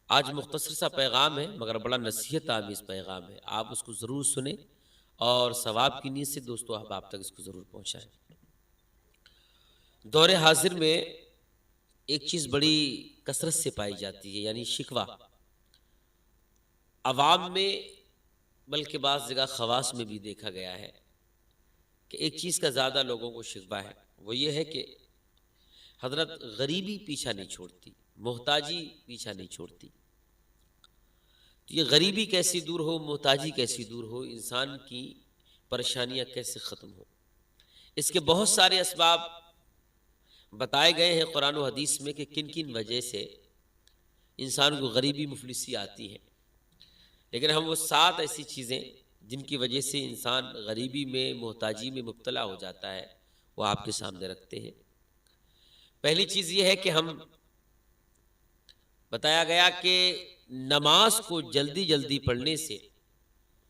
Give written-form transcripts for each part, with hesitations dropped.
آج مختصر سا پیغام ہے مگر بڑا نصیحت آمیز پیغام ہے، آپ اس کو ضرور سنیں اور ثواب کی نیت سے دوستو احباب تک اس کو ضرور پہنچائیں۔ دور حاضر میں ایک چیز بڑی کثرت سے پائی جاتی ہے، یعنی شکوہ عوام میں بلکہ بعض جگہ خواص میں بھی دیکھا گیا ہے کہ ایک چیز کا زیادہ لوگوں کو شکوہ ہے، وہ یہ ہے کہ حضرت غریبی پیچھا نہیں چھوڑتی، محتاجی پیچھا نہیں چھوڑتی۔ تو یہ غریبی کیسی دور ہو، محتاجی کیسی دور ہو، انسان کی پریشانیاں کیسے ختم ہو، اس کے بہت سارے اسباب بتائے گئے ہیں قرآن و حدیث میں کہ کن کن وجہ سے انسان کو غریبی مفلسی آتی ہے، لیکن ہم وہ 7 ایسی چیزیں جن کی وجہ سے انسان غریبی میں محتاجی میں مبتلا ہو جاتا ہے وہ آپ کے سامنے رکھتے ہیں۔ پہلی چیز یہ ہے کہ ہم بتایا گیا کہ نماز کو جلدی جلدی پڑھنے سے،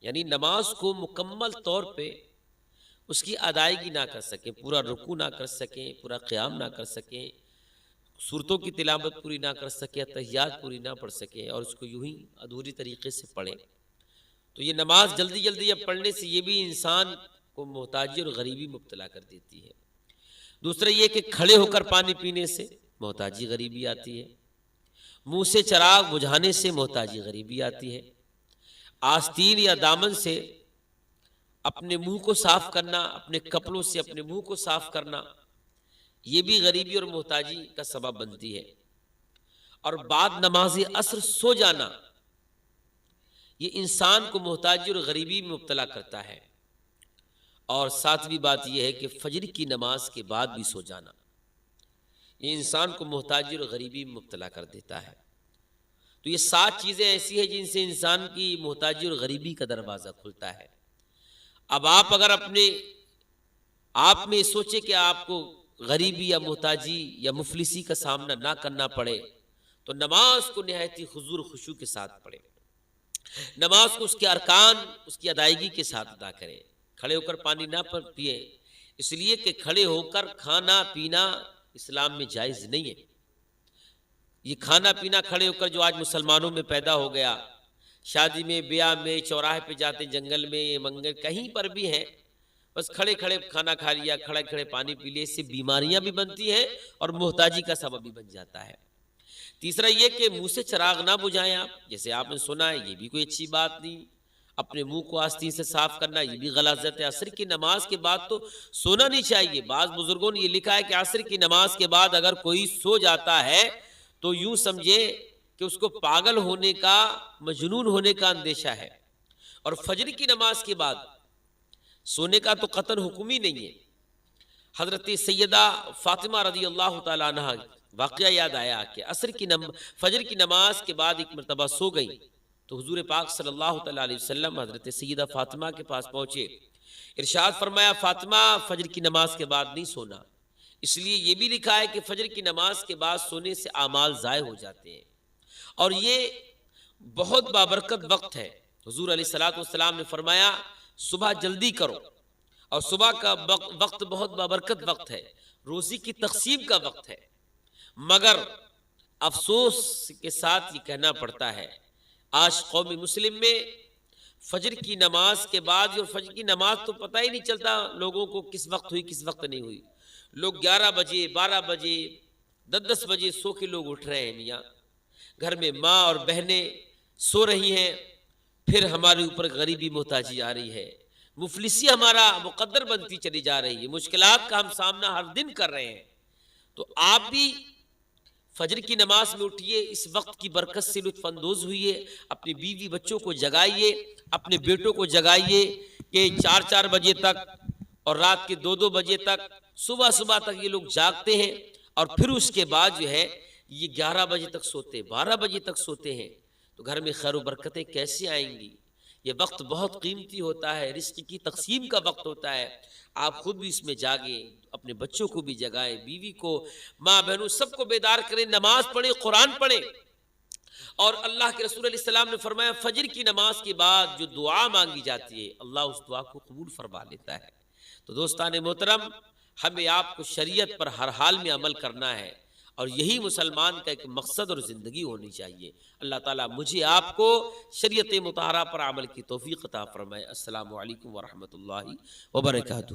یعنی نماز کو مکمل طور پہ اس کی ادائیگی نہ کر سکیں، پورا رکوع نہ کر سکیں، پورا قیام نہ کر سکیں، سورتوں کی تلاوت پوری نہ کر سکیں، تحیات پوری نہ پڑھ سکیں اور اس کو یوں ہی ادھوری طریقے سے پڑھیں، تو یہ نماز جلدی جلدی اب پڑھنے سے یہ بھی انسان کو محتاجی اور غریبی مبتلا کر دیتی ہے۔ دوسرا یہ کہ کھڑے ہو کر پانی پینے سے محتاجی غریبی آتی ہے، منہ سے چراغ بجھانے سے محتاجی غریبی آتی ہے، آستین یا دامن سے اپنے منہ کو صاف کرنا، اپنے کپڑوں سے اپنے منہ کو صاف کرنا، یہ بھی غریبی اور محتاجی کا سبب بنتی ہے، اور بعد نماز عصر سو جانا یہ انسان کو محتاجی اور غریبی میں مبتلا کرتا ہے، اور 7ویں بات یہ ہے کہ فجر کی نماز کے بعد بھی سو جانا یہ انسان کو محتاجی اور غریبی میں مبتلا کر دیتا ہے۔ تو یہ 7 چیزیں ایسی ہیں جن سے انسان کی محتاجی اور غریبی کا دروازہ کھلتا ہے۔ اب آپ اگر آپ میں سوچے کہ آپ کو غریبی یا محتاجی یا مفلسی کا سامنا نہ کرنا پڑے تو نماز کو نہایت ہی حضور خشوع کے ساتھ پڑھیں، نماز کو اس کے ارکان اس کی ادائیگی کے ساتھ ادا کریں۔ کھڑے ہو کر پانی نہ پیئے، اس لیے کہ کھڑے ہو کر کھانا پینا اسلام میں جائز نہیں ہے۔ یہ کھانا پینا کھڑے ہو کر جو آج مسلمانوں میں پیدا ہو گیا، شادی میں، بیاہ میں، چوراہے پہ جاتے جنگل میں، منگل کہیں پر بھی ہیں، بس کھڑے کھڑے کھانا کھا لیا، کھڑے کھڑے پانی پی لیا، اس سے بیماریاں بھی بنتی ہیں اور محتاجی کا سبب بھی بن جاتا ہے۔ تیسرا یہ کہ منہ سے چراغ نہ بجھائیں آپ، جیسے آپ نے سنا ہے یہ بھی کوئی اچھی بات نہیں، اپنے منہ کو آستین سے صاف کرنا یہ بھی غلاظت ہے۔ عصر کی نماز کے بعد تو سونا نہیں چاہیے، بعض بزرگوں نے یہ لکھا ہے کہ عصر کی نماز کے بعد اگر کوئی سو جاتا ہے تو یوں سمجھے کہ اس کو پاگل ہونے کا، مجنون ہونے کا اندیشہ ہے، اور فجر کی نماز کے بعد سونے کا تو قطعاً حکم ہی نہیں ہے۔ حضرت سیدہ فاطمہ رضی اللہ تعالیٰ عنہ واقعہ یاد آیا کہ فجر کی نماز کے بعد ایک مرتبہ سو گئی تو حضور پاک صلی اللہ تعالیٰ علیہ وسلم حضرت سیدہ فاطمہ کے پاس پہنچے، ارشاد فرمایا فاطمہ فجر کی نماز کے بعد نہیں سونا، اس لیے یہ بھی لکھا ہے کہ فجر کی نماز کے بعد سونے سے اعمال ضائع ہو جاتے ہیں، اور یہ بہت بابرکت وقت ہے۔ حضور علیہ الصلوۃ والسلام نے فرمایا صبح جلدی کرو، اور صبح کا وقت بہت بابرکت وقت ہے، روزی کی تقسیم کا وقت ہے، مگر افسوس کے ساتھ یہ کہنا پڑتا ہے آج قوم مسلم میں فجر کی نماز کے بعد، اور فجر کی نماز تو پتہ ہی نہیں چلتا لوگوں کو کس وقت ہوئی کس وقت نہیں ہوئی، لوگ 11 بجے 12 بجے 10 بجے سو کے لوگ اٹھ رہے ہیں، میاں گھر میں ماں اور بہنیں سو رہی ہیں، پھر ہمارے اوپر غریبی محتاجی آ رہی ہے، مفلسی ہمارا مقدر بنتی چلی جا رہی ہے، مشکلات کا ہم سامنا ہر دن کر رہے ہیں۔ تو آپ بھی فجر کی نماز میں اٹھیے، اس وقت کی برکت سے لطف اندوز ہوئیے، اپنی بیوی بچوں کو جگائیے، اپنے بیٹوں کو جگائیے کہ 4 بجے تک اور رات کے 2 بجے تک، صبح تک یہ لوگ جاگتے ہیں، اور پھر اس کے بعد جو ہے یہ 11 بجے تک سوتے، 12 بجے تک سوتے ہیں، تو گھر میں خیر و برکتیں کیسے آئیں گی؟ یہ وقت بہت قیمتی ہوتا ہے، رزق کی تقسیم کا وقت ہوتا ہے، آپ خود بھی اس میں جاگیں، اپنے بچوں کو بھی جگائیں، بیوی کو، ماں بہنوں سب کو بیدار کریں، نماز پڑھیں، قرآن پڑھیں، اور اللہ کے رسول علیہ السلام نے فرمایا فجر کی نماز کے بعد جو دعا مانگی جاتی ہے اللہ اس دعا کو قبول فرما لیتا ہے۔ تو دوستان محترم، ہمیں آپ کو شریعت پر ہر حال میں عمل کرنا ہے، اور یہی مسلمان کا ایک مقصد اور زندگی ہونی چاہیے۔ اللہ تعالیٰ مجھے آپ کو شریعت مطہرہ پر عمل کی توفیق عطا فرمائے۔ السلام علیکم ورحمۃ اللہ وبرکاتہ۔